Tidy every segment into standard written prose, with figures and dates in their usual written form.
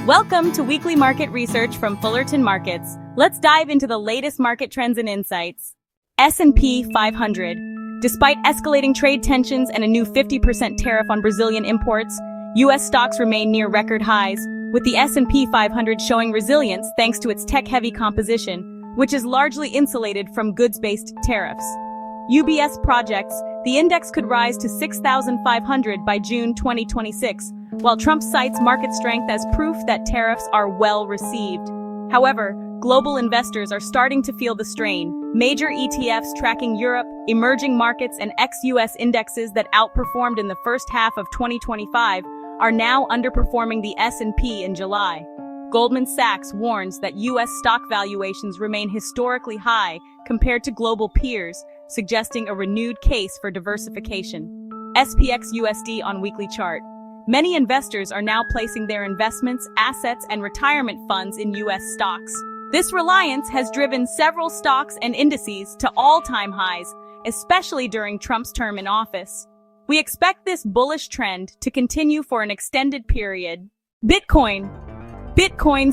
Welcome to Weekly Market Research from Fullerton Markets. Let's dive into the latest market trends and insights. S&P 500. Despite escalating trade tensions and a new 50% tariff on Brazilian imports, U.S. stocks remain near record highs, with the S&P 500 showing resilience thanks to its tech-heavy composition, which is largely insulated from goods-based tariffs. UBS projects the index could rise to 6,500 by June 2026, while Trump cites market strength as proof that tariffs are well received. However, global investors are starting to feel the strain. Major ETFs tracking Europe, emerging markets, and ex-US indexes that outperformed in the first half of 2025 are now underperforming the S&P in July. Goldman Sachs warns that U.S. stock valuations remain historically high compared to global peers, suggesting a renewed case for diversification. SPX USD on weekly chart. Many investors are now placing their investments, assets, and retirement funds in U.S. stocks. This reliance has driven several stocks and indices to all-time highs, especially during Trump's term in office. We expect this bullish trend to continue for an extended period. Bitcoin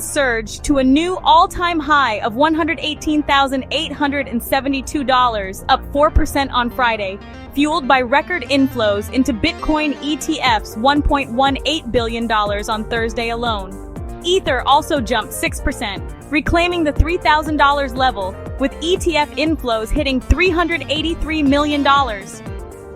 surged to a new all-time high of $118,872, up 4% on Friday, fueled by record inflows into Bitcoin ETFs $1.18 billion on Thursday alone. Ether also jumped 6%, reclaiming the $3,000 level, with ETF inflows hitting $383 million.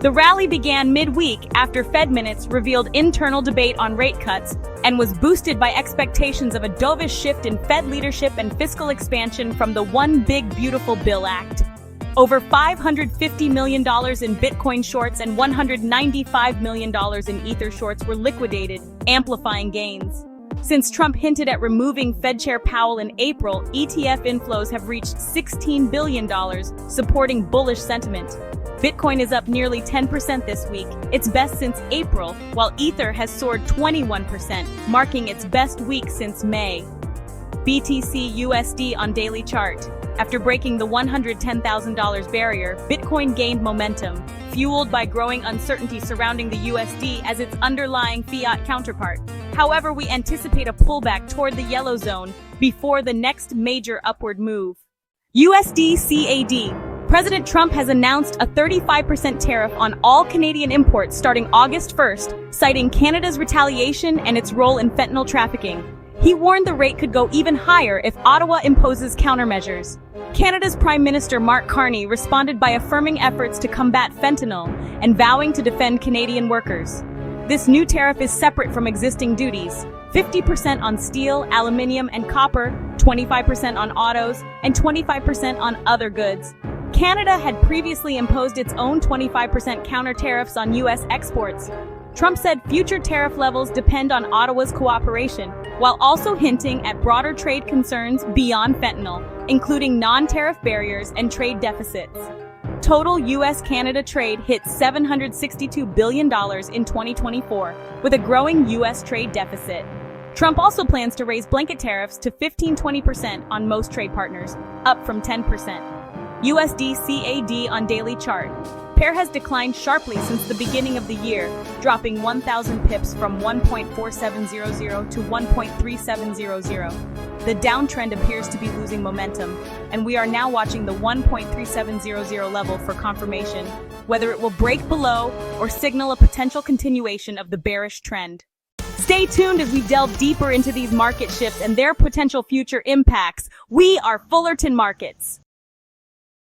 The rally began midweek after Fed minutes revealed internal debate on rate cuts and was boosted by expectations of a dovish shift in Fed leadership and fiscal expansion from the One Big Beautiful Bill Act. Over $550 million in Bitcoin shorts and $195 million in Ether shorts were liquidated, amplifying gains. Since Trump hinted at removing Fed Chair Powell in April, ETF inflows have reached $16 billion, supporting bullish sentiment. Bitcoin is up nearly 10% this week, its best since April, while Ether has soared 21%, marking its best week since May. BTC USD on daily chart. After breaking the $110,000 barrier, Bitcoin gained momentum, fueled by growing uncertainty surrounding the USD as its underlying fiat counterpart. However, we anticipate a pullback toward the yellow zone before the next major upward move. USD CAD. President Trump has announced a 35% tariff on all Canadian imports starting August 1st, citing Canada's retaliation and its role in fentanyl trafficking. He warned the rate could go even higher if Ottawa imposes countermeasures. Canada's Prime Minister Mark Carney responded by affirming efforts to combat fentanyl and vowing to defend Canadian workers. This new tariff is separate from existing duties: 50% on steel, aluminium, and copper, 25% on autos, and 25% on other goods. Canada had previously imposed its own 25% counter tariffs on U.S. exports. Trump said future tariff levels depend on Ottawa's cooperation, while also hinting at broader trade concerns beyond fentanyl, including non-tariff barriers and trade deficits. Total U.S.-Canada trade hit $762 billion in 2024, with a growing U.S. trade deficit. Trump also plans to raise blanket tariffs to 15-20% on most trade partners, up from 10%. USD CAD on daily chart. Pair has declined sharply since the beginning of the year, dropping 1,000 pips from 1.4700 to 1.3700. The downtrend appears to be losing momentum, and we are now watching the 1.3700 level for confirmation, whether it will break below or signal a potential continuation of the bearish trend. Stay tuned as we delve deeper into these market shifts and their potential future impacts. We are Fullerton Markets.